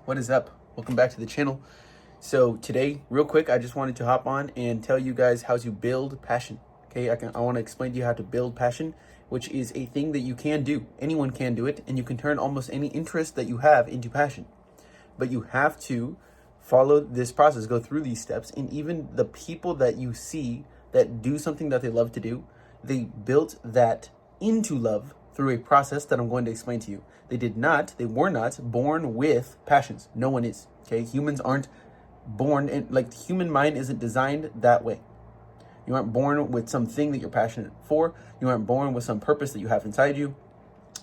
What is up? Welcome back to the channel. So today, real quick, I just wanted to hop on and tell you guys how to build passion. Okay, I want to explain to you how to build passion, which is a thing that you can do. Anyone can do it, and you can turn almost any interest that you have into passion. But you have to follow this process, go through these steps, and even the people that you see that do something that they love to do, they built that into love through a process that I'm going to explain to you. They were not born with passions. No one is, okay? Humans aren't born in, like, the human mind isn't designed that way. You aren't born with something that you're passionate for. You aren't born with some purpose that you have inside you.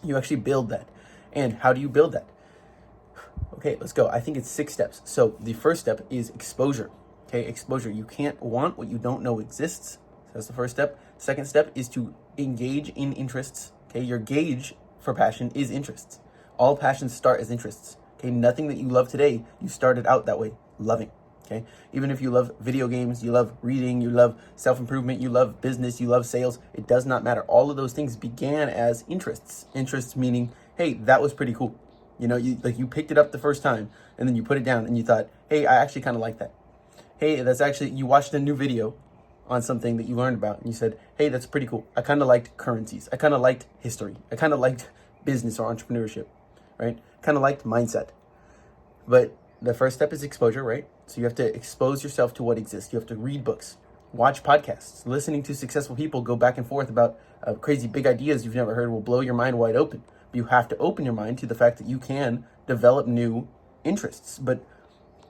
You actually build that. And how do you build that? Okay, let's go. I think it's 6 steps. So the first step is exposure. Okay, exposure. You can't want what you don't know exists. So that's the first step. Second step is to engage in interests. Okay, your gauge for passion is interests. All passions start as interests. Okay, nothing that you love today, you started out that way, loving. Okay, even if you love video games, you love reading, you love self-improvement, you love business, you love sales, it does not matter. All of those things began as interests. Interests meaning, hey, that was pretty cool. You know, you picked it up the first time and then you put it down and you thought, hey, I actually kind of like that. Hey, you watched a new video on something that you learned about and you said, hey, that's pretty cool. I kind of liked currencies. I kind of liked history. I kind of liked business or entrepreneurship, right? Kind of liked mindset. But the first step is exposure, right? So you have to expose yourself to what exists. You have to read books, watch podcasts, listening to successful people go back and forth about crazy big ideas you've never heard will blow your mind wide open. But you have to open your mind to the fact that you can develop new interests,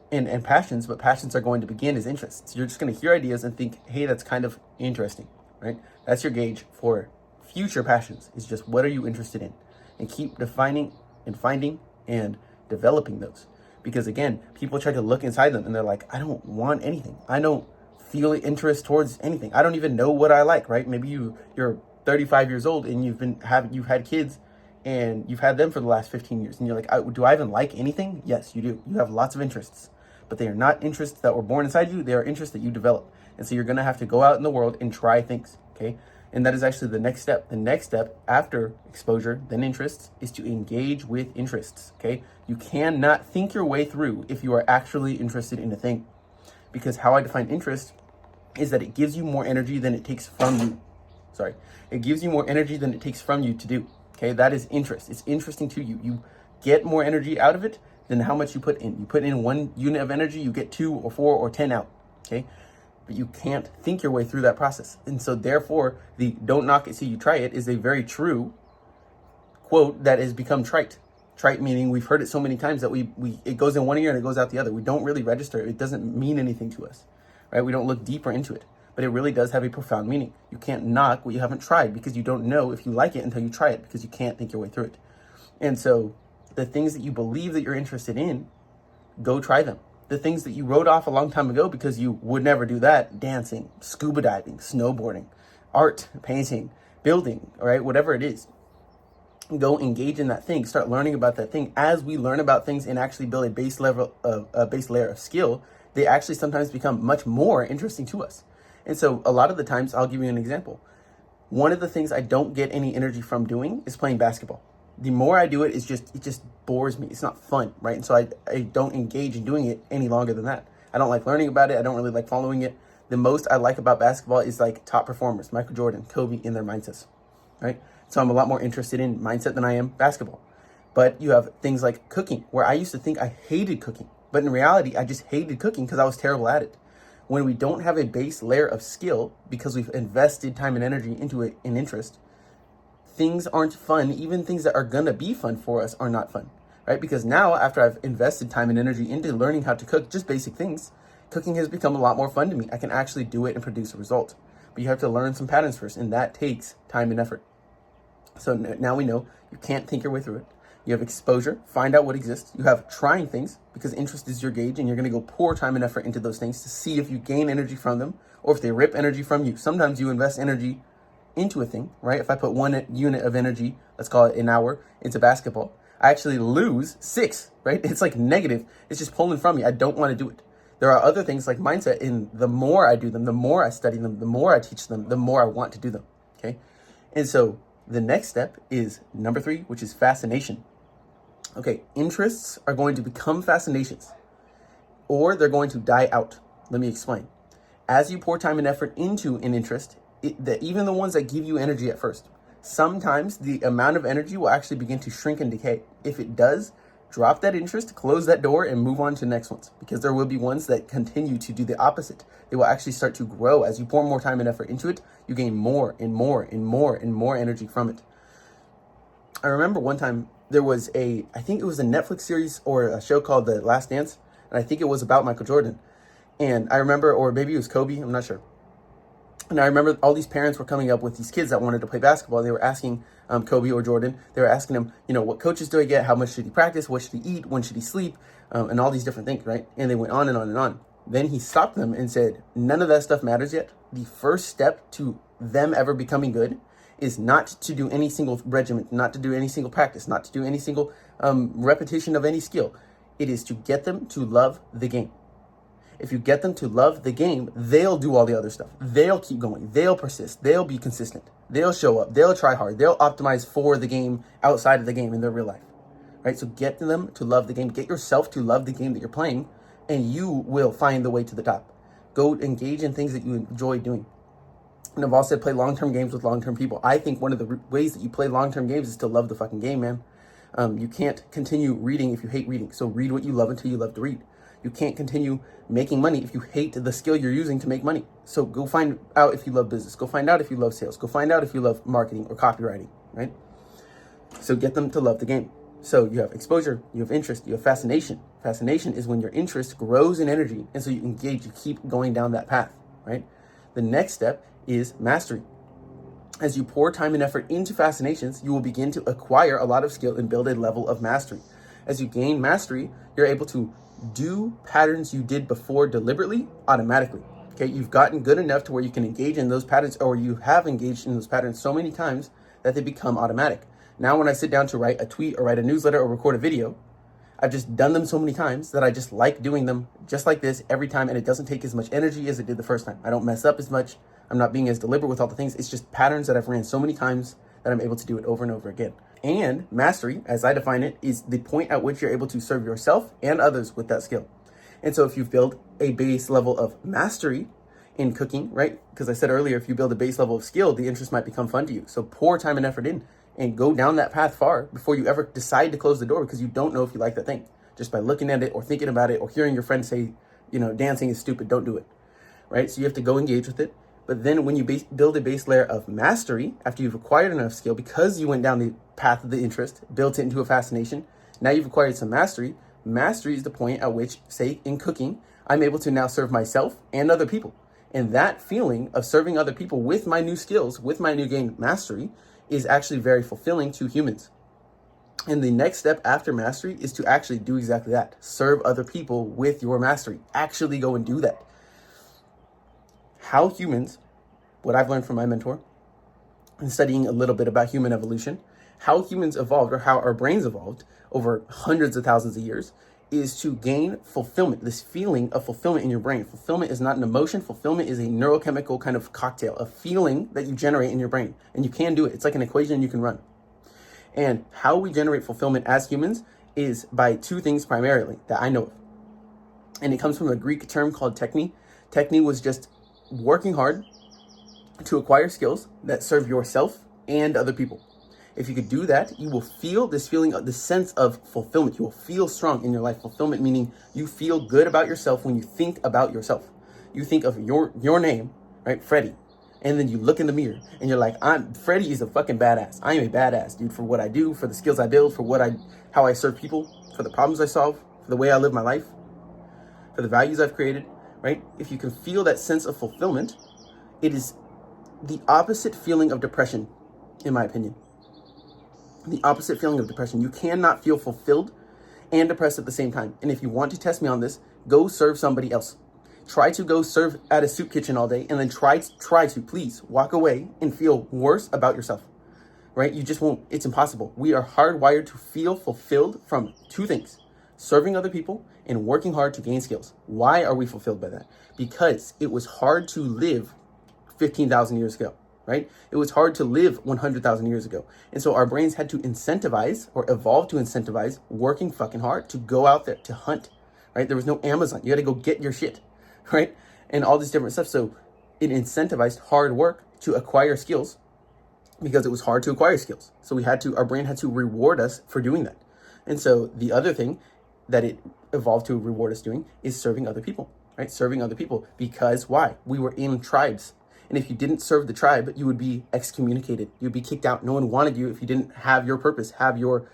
and passions, but passions are going to begin as interests. You're just going to hear ideas and think, hey, that's kind of interesting, right? That's your gauge for future passions. It's just, what are you interested in? And keep defining and finding and developing those. Because again, people try to look inside them and they're like, I don't want anything. I don't feel interest towards anything. I don't even know what I like, right? Maybe you're 35 years old and you've had kids and you've had them for the last 15 years. And you're like, do I even like anything? Yes, you do. You have lots of interests. But they are not interests that were born inside you. They are interests that you develop. And so you're going to have to go out in the world and try things, okay? And that is actually the next step. The next step after exposure, then interests, is to engage with interests, okay? You cannot think your way through if you are actually interested in a thing. Because how I define interest is that it gives you more energy than it takes from you. It gives you more energy than it takes from you to do, okay? That is interest. It's interesting to you. You get more energy out of it than how much you put in. You put in 1 unit of energy, you get 2 or 4 or 10 out, okay? But you can't think your way through that process. And so therefore, the don't knock it till you try it is a very true quote that has become trite. Trite meaning we've heard it so many times that it goes in one ear and it goes out the other. We don't really register it. It doesn't mean anything to us, right? We don't look deeper into it, but it really does have a profound meaning. You can't knock what you haven't tried because you don't know if you like it until you try it, because you can't think your way through it. And so the things that you believe that you're interested in, go try them. The things that you wrote off a long time ago because you would never do that, dancing, scuba diving, snowboarding, art, painting, building, all right, whatever it is, go engage in that thing. Start learning about that thing. As we learn about things and actually build a base layer of skill, they actually sometimes become much more interesting to us. And so a lot of the times, I'll give you an example. One of the things I don't get any energy from doing is playing basketball. The more I do it, it just bores me. It's not fun, right? And so I don't engage in doing it any longer than that. I don't like learning about it. I don't really like following it. The most I like about basketball is like top performers, Michael Jordan, Kobe, in their mindsets, right? So I'm a lot more interested in mindset than I am basketball. But you have things like cooking, where I used to think I hated cooking. But in reality, I just hated cooking because I was terrible at it. When we don't have a base layer of skill because we've invested time and energy into an interest, things aren't fun. Even things that are gonna be fun for us are not fun, right? Because now, after I've invested time and energy into learning how to cook, just basic things, cooking has become a lot more fun to me. I can actually do it and produce a result. But you have to learn some patterns first, and that takes time and effort. So now we know you can't think your way through it. You have exposure, find out what exists. You have trying things, because interest is your gauge, and you're gonna go pour time and effort into those things to see if you gain energy from them or if they rip energy from you. Sometimes you invest energy into a thing, right? If I put 1 unit of energy, let's call it an hour, into basketball, I actually lose 6, right? It's like negative. It's just pulling from me. I don't want to do it. There are other things like mindset, and the more I do them, the more I study them, the more I teach them, the more I want to do them, okay? And so the next step is number 3, which is fascination. Okay, interests are going to become fascinations, or they're going to die out. Let me explain. As you pour time and effort into an interest, even the ones that give you energy at first, sometimes the amount of energy will actually begin to shrink and decay. If it does, drop that interest, close that door, and move on to the next ones, because there will be ones that continue to do the opposite. They will actually start to grow. As you pour more time and effort into it, you gain more and more and more and more energy from it. I remember one time there was I think it was a Netflix series or a show called The Last Dance, and I think it was about Michael Jordan. And I remember, or maybe it was Kobe, I'm not sure. And I remember all these parents were coming up with these kids that wanted to play basketball. They were asking Kobe or Jordan, they were asking him, what coaches do I get? How much should he practice? What should he eat? When should he sleep? And all these different things, right? And they went on and on and on. Then he stopped them and said, none of that stuff matters yet. The first step to them ever becoming good is not to do any single regimen, not to do any single practice, not to do any single repetition of any skill. It is to get them to love the game. If you get them to love the game, they'll do all the other stuff. They'll keep going. They'll persist. They'll be consistent. They'll show up. They'll try hard. They'll optimize for the game outside of the game in their real life, right? So get them to love the game. Get yourself to love the game that you're playing, and you will find the way to the top. Go engage in things that you enjoy doing. And I've also said play long-term games with long-term people. I think one of the ways that you play long-term games is to love the fucking game, man. You can't continue reading if you hate reading. So read what you love until you love to read. You can't continue making money if you hate the skill you're using to make money. So go find out if you love business. Go find out if you love sales. Go find out if you love marketing or copywriting, right? So get them to love the game. So you have exposure, you have interest, you have fascination. Fascination is when your interest grows in energy, and so you engage, you keep going down that path, right? The next step is mastery. As you pour time and effort into fascinations, you will begin to acquire a lot of skill and build a level of mastery. As you gain mastery, you're able to do patterns you did before deliberately, automatically. Okay, you've gotten good enough to where you can engage in those patterns, or you have engaged in those patterns so many times that they become automatic. Now, when I sit down to write a tweet or write a newsletter or record a video, I've just done them so many times that I just like doing them just like this every time, and it doesn't take as much energy as it did the first time. I don't mess up as much. I'm not being as deliberate with all the things. It's just patterns that I've ran so many times that I'm able to do it over and over again. And mastery, as I define it, is the point at which you're able to serve yourself and others with that skill. And so if you build a base level of mastery in cooking, right? Because I said earlier, if you build a base level of skill, the interest might become fun to you. So pour time and effort in and go down that path far before you ever decide to close the door, because you don't know if you like that thing. Just by looking at it or thinking about it or hearing your friend say, dancing is stupid, don't do it, right? So you have to go engage with it. But then when you build a base layer of mastery, after you've acquired enough skill, because you went down the path of the interest, built it into a fascination, now you've acquired some mastery. Mastery is the point at which, say in cooking, I'm able to now serve myself and other people. And that feeling of serving other people with my new skills, with my new gained mastery, is actually very fulfilling to humans. And the next step after mastery is to actually do exactly that. Serve other people with your mastery. Actually go and do that. How humans, what I've learned from my mentor and studying a little bit about human evolution, how humans evolved, or how our brains evolved over hundreds of thousands of years, is to gain fulfillment, this feeling of fulfillment in your brain. Fulfillment is not an emotion. Fulfillment is a neurochemical kind of cocktail, a feeling that you generate in your brain. And you can do it. It's like an equation you can run. And how we generate fulfillment as humans is by two things primarily that I know of. And it comes from a Greek term called techne. Techne was just working hard to acquire skills that serve yourself and other people. If you could do that, you will feel this feeling of this sense of fulfillment. You will feel strong in your life. Fulfillment meaning you feel good about yourself when you think about yourself. You think of your name, right? Freddie. And then you look in the mirror and you're like, Freddie is a fucking badass. I am a badass, dude, for what I do, for the skills I build, for how I serve people, for the problems I solve, for the way I live my life, for the values I've created, right? If you can feel that sense of fulfillment, it is the opposite feeling of depression, in my opinion. The opposite feeling of depression. You cannot feel fulfilled and depressed at the same time. And if you want to test me on this, go serve somebody else. Try to go serve at a soup kitchen all day, and then try to please walk away and feel worse about yourself, right? You just won't. It's impossible. We are hardwired to feel fulfilled from two things: serving other people and working hard to gain skills. Why are we fulfilled by that? Because it was hard to live 15,000 years ago. right? It was hard to live 100,000 years ago. And so our brains had to incentivize or evolve to incentivize working fucking hard to go out there to hunt, right? There was no Amazon. You had to go get your shit, right? And all this different stuff. So it incentivized hard work to acquire skills because it was hard to acquire skills. So our brain had to reward us for doing that. And so the other thing that it evolved to reward us doing is serving other people, right? Serving other people because why? We were in tribes. And if you didn't serve the tribe, you would be excommunicated. You'd be kicked out. No one wanted you if you didn't have your purpose, have your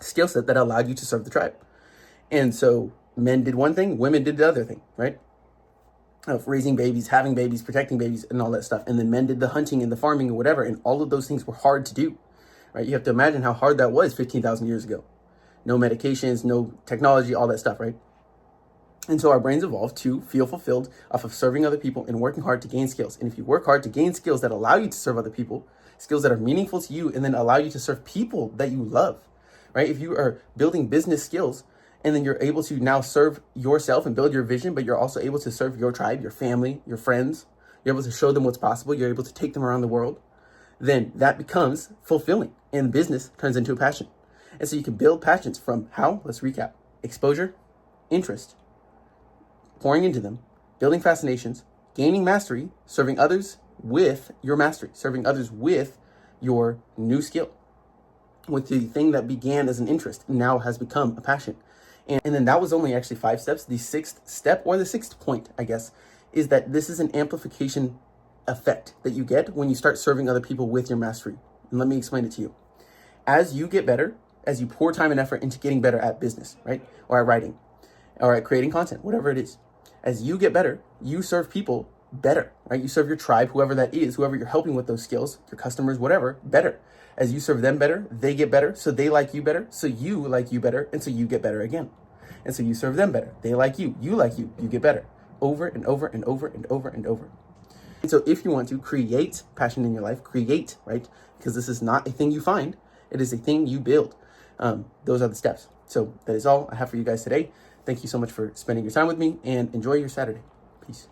skill set that allowed you to serve the tribe. And so men did one thing, women did the other thing, right? Of raising babies, having babies, protecting babies, and all that stuff. And then men did the hunting and the farming and whatever. And all of those things were hard to do, right? You have to imagine how hard that was 15,000 years ago. No medications, no technology, all that stuff, right? And so our brains evolved to feel fulfilled off of serving other people and working hard to gain skills. And if you work hard to gain skills that allow you to serve other people, skills that are meaningful to you, and then allow you to serve people that you love, right? If you are building business skills and then you're able to now serve yourself and build your vision, but you're also able to serve your tribe, your family, your friends, you're able to show them what's possible, you're able to take them around the world, then that becomes fulfilling and business turns into a passion. And so you can build passions from how? Let's recap. Exposure, interest, pouring into them, building fascinations, gaining mastery, serving others with your mastery, serving others with your new skill, with the thing that began as an interest now has become a passion. And then that was only actually 5 steps. The 6th step, or the 6th point, I guess, is that this is an amplification effect that you get when you start serving other people with your mastery. And let me explain it to you. As you get better, as you pour time and effort into getting better at business, right? Or at writing, or at creating content, whatever it is. As you get better, you serve people better, right? You serve your tribe, whoever that is, whoever you're helping with those skills, your customers, whatever, better. As you serve them better, they get better, so they like you better, so you like you better, and so you get better again. And so you serve them better, they like you like you get better, over and over and over and over and over. And so if you want to create passion in your life, create, right? Because this is not a thing you find, it is a thing you build. Those are the steps. So that is all I have for you guys today. Thank you so much for spending your time with me, and enjoy your Saturday. Peace.